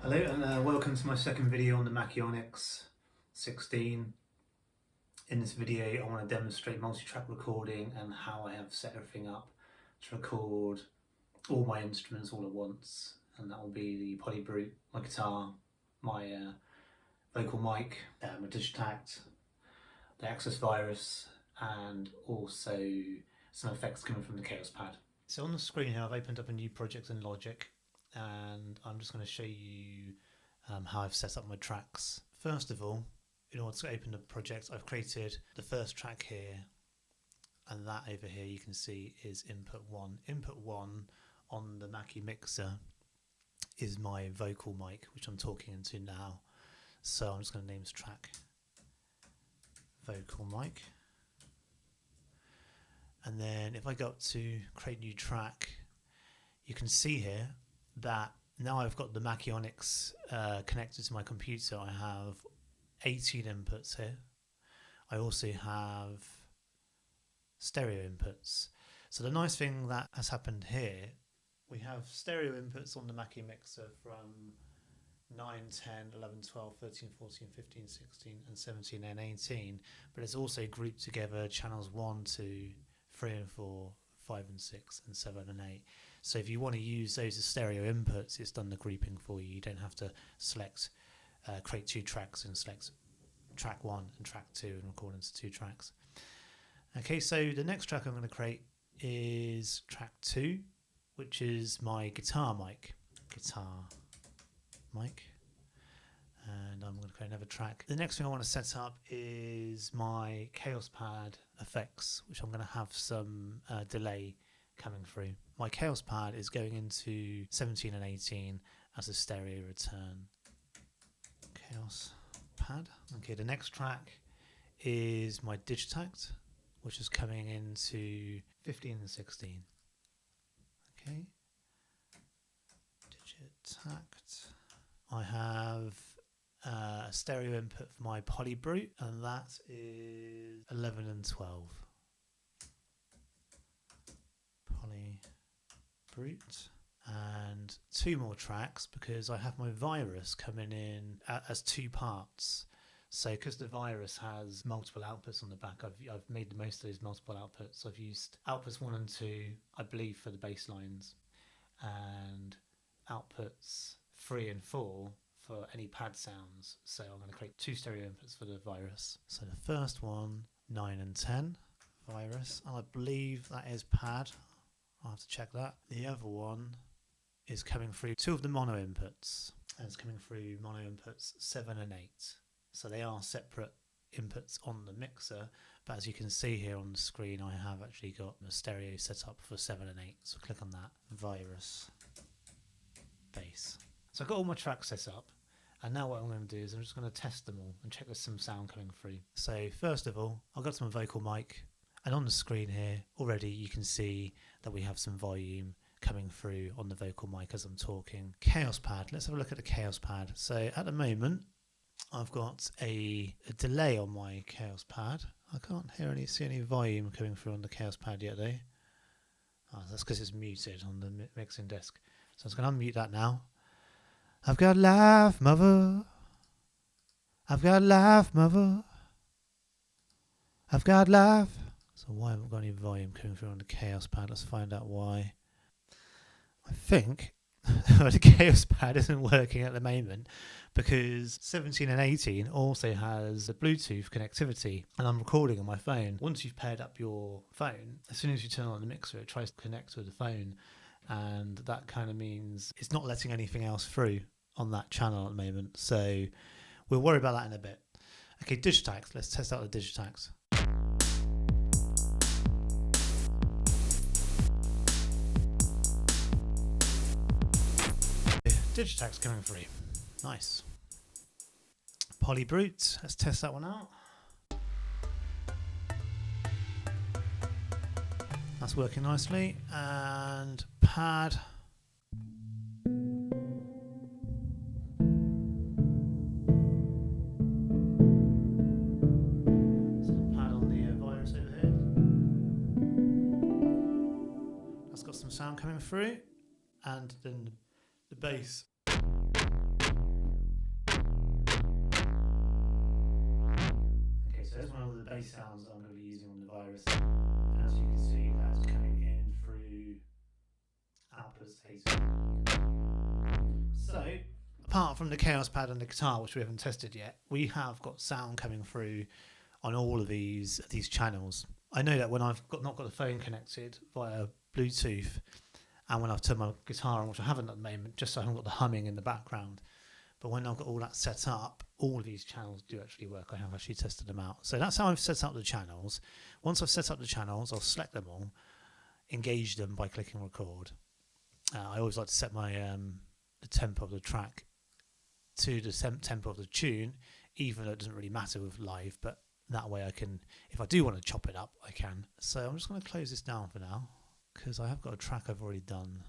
Hello and welcome to my second video on the Mackie Onyx 16. In this video I want to demonstrate multi-track recording and how I have set everything up to record all my instruments all at once, and that will be the Poly Brute, my guitar, my vocal mic, my Digitact, the Access Virus, and also some effects coming from the Chaos Pad. So on the screen here I've opened up a new project in Logic, and I'm just going to show you how I've set up my tracks. First of all, in order to open the project, I've created the first track here, and that over here you can see is input 1. Input 1 on the Mackie mixer is my vocal mic, which I'm talking into now. So I'm just going to name this track vocal mic. And then if I go up to create new track, you can see here that now I've got the Mackie Onyx connected to my computer. I have 18 inputs here. I also have stereo inputs. So the nice thing that has happened here, we have stereo inputs on the Mackie mixer from 9, 10, 11, 12, 13, 14, 15, 16 and 17 and 18, but it's also grouped together channels 1, 2, 3 and 4, 5 and 6 and 7 and 8. So if you want to use those as stereo inputs, it's done the grouping for you. You don't have to select, create two tracks and select track 1 and track 2 and record into 2 tracks. Okay, so the next track I'm going to create is track 2, which is my guitar mic. And I'm going to create another track. The next thing I want to set up is my Chaos Pad effects, which I'm going to have some delay coming through. My Chaos Pad is going into 17 and 18 as a stereo return. Chaos Pad. Okay, the next track is my Digitact, which is coming into 15 and 16. Okay. Digitact. I have a stereo input for my Poly Brute, and that is 11 and 12. Poly Brute. And 2 more tracks because I have my Virus coming in as 2 parts. So because the Virus has multiple outputs on the back, I've made the most of those multiple outputs. I've used outputs 1 and 2, I believe, for the bass lines, and outputs 3 and 4 for any pad sounds. So I'm going to create 2 stereo inputs for the Virus. So the first one, 9 and 10, Virus, and I believe that is pad. I'll have to check that. The other one is coming through 2 of the mono inputs, and it's coming through mono inputs 7 and 8. So they are separate inputs on the mixer, but as you can see here on the screen, I have actually got the stereo set up for 7 and 8. So click on that, Virus, bass. So I've got all my tracks set up, and now what I'm going to do is I'm just going to test them all and check there's some sound coming through. So first of all, I've got some vocal mic, and on the screen here already you can see that we have some volume coming through on the vocal mic as I'm talking. Chaos Pad, let's have a look at the Chaos Pad. So at the moment I've got a delay on my Chaos Pad. I can't see any volume coming through on the Chaos Pad yet though. Oh, that's because it's muted on the mixing desk. So I'm just going to unmute that now. I've got life, mother. I've got life, mother. I've got life. So why haven't I got any volume coming through on the Chaos Pad? Let's find out why. I think the Chaos Pad isn't working at the moment because 17 and 18 also has a Bluetooth connectivity, and I'm recording on my phone. Once you've paired up your phone, as soon as you turn on the mixer, it tries to connect with the phone, and that kind of means it's not letting anything else through on that channel at the moment. So we'll worry about that in a bit. Okay, Digitact. Let's test out the Digitact. Digitact's coming through. Nice. Poly Brute. Let's test that one out. That's working nicely. And pad. Sound coming through, and then the bass. the bass sounds I'm going to be using on the Virus. And as you can see, that's coming in through outputs 8. So, apart from the Chaos Pad and the guitar, which we haven't tested yet, we have got sound coming through on all of these channels. I know that when I've not got the phone connected via Bluetooth, and when I've turned my guitar on, which I haven't at the moment, just so I haven't got the humming in the background. But when I've got all that set up, all of these channels do actually work. I have actually tested them out. So that's how I've set up the channels. Once I've set up the channels, I'll select them all, engage them by clicking record. I always like to set my the tempo of the track to the tempo of the tune, even though it doesn't really matter with live, but that way I can, if I do want to chop it up, I can. So I'm just going to close this down for now, because I have got a track I've already done.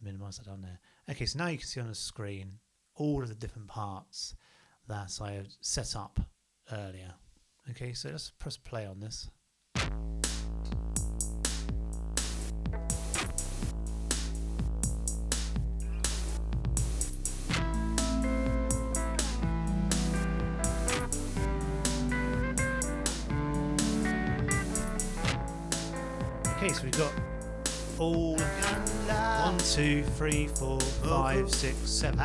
Minimise that down there. Okay, so now you can see on the screen all of the different parts that I have set up earlier. Okay, so let's press play on this. Okay, so we've got all 1, 2, 3, 4, 5, 6, 7.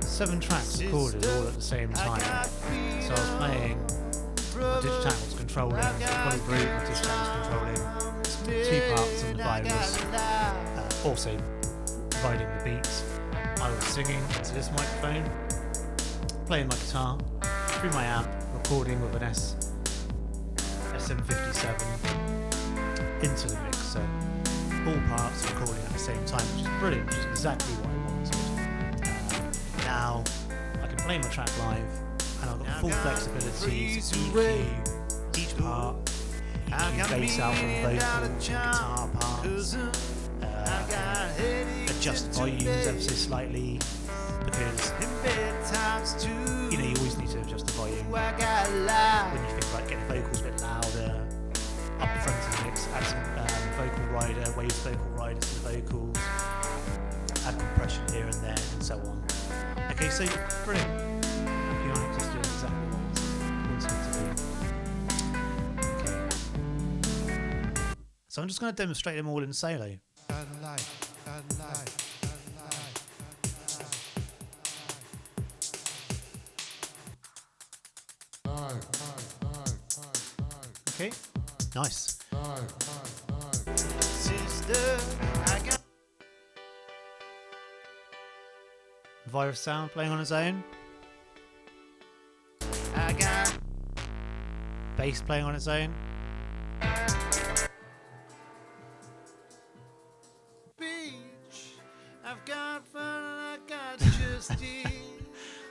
7 tracks recorded all at the same time. So I was playing, my Digitac was controlling, the Polybrute, my Digitac was controlling 2 parts of the Virus, also providing the beats. I was singing into this microphone, playing my guitar through my amp, recording with an SM57 into the mixer, all parts recording at the same time, which is brilliant, which is exactly what I wanted. Now I can play my track live, and I've got full flexibility to EQ each part, EQ bass out from vocal, guitar parts, adjust volumes ever so slightly, because you always need to adjust the volume when you think about getting vocals a bit louder. Up front of the mix, add some vocal rider, waves vocal riders to the vocals, add compression here and there, and so on. Okay, so brilliant. Mackie Onyx is doing exactly what it's to do. Okay. So I'm just going to demonstrate them all in solo. Okay. Nice. Virus sound playing on its own. Bass playing on its own.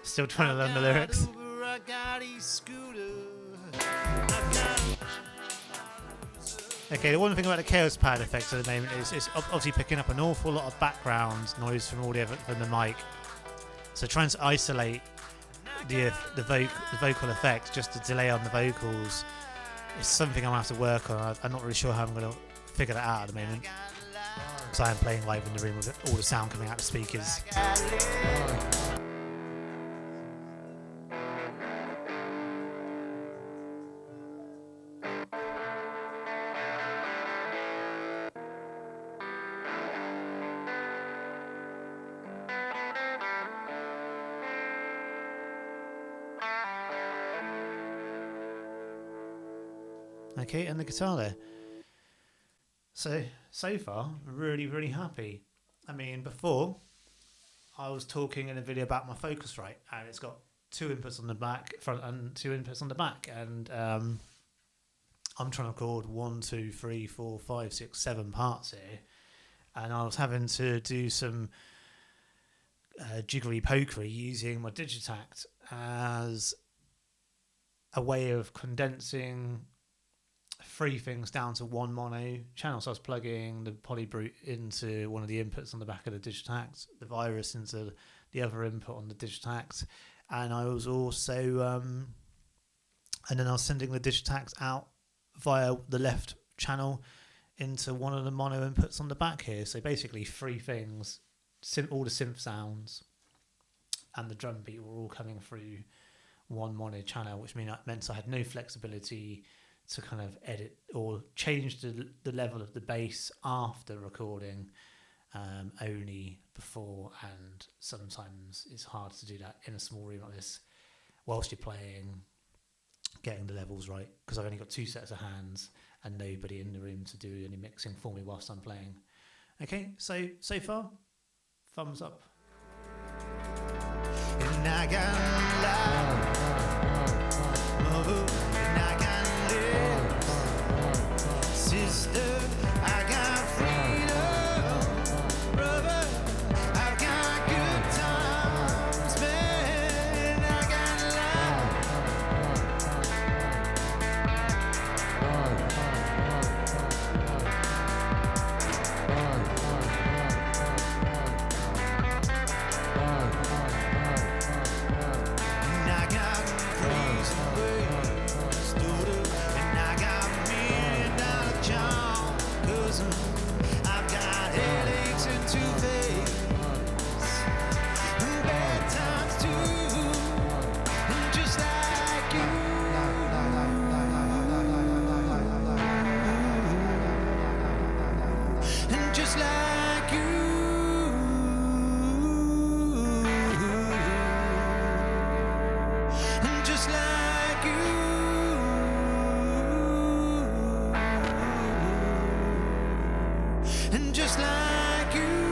Still trying to learn the lyrics. Okay, the one thing about the Chaos Pad effects at the moment is it's obviously picking up an awful lot of background noise from all from the mic. So trying to isolate the vocal effects just to delay on the vocals is something I'm going to have to work on. I'm not really sure how I'm going to figure that out at the moment. So I am playing live in the room with all the sound coming out of the speakers. Okay, and the guitar there. So far, really, really happy. I mean, before, I was talking in a video about my Focusrite, and it's got 2 inputs on the back, front, and 2 inputs on the back, and I'm trying to record 1, 2, 3, 4, 5, 6, 7 parts here, and I was having to do some jiggery pokery using my Digitac as a way of condensing 3 things down to 1 mono channel. So I was plugging the Polybrute into one of the inputs on the back of the Digitac, the Virus into the other input on the Digitac, and I was also and then I was sending the Digitac out via the left channel into one of the mono inputs on the back here. So basically 3 things, all the synth sounds and the drum beat were all coming through one mono channel, which meant I had no flexibility to kind of edit or change the level of the bass after recording, only before, and sometimes it's hard to do that in a small room like this whilst you're playing, getting the levels right, because I've only got 2 sets of hands and nobody in the room to do any mixing for me whilst I'm playing. Okay, so far, thumbs up. And I got love, and I got live, sister, I got freedom, brother, I've got good times, man, I got love. And I got crazy ways, and I got $1 million job, 'cause I've got headaches and toothaches, and bad times too, and just like you, and just like you, and just like you, and just like you.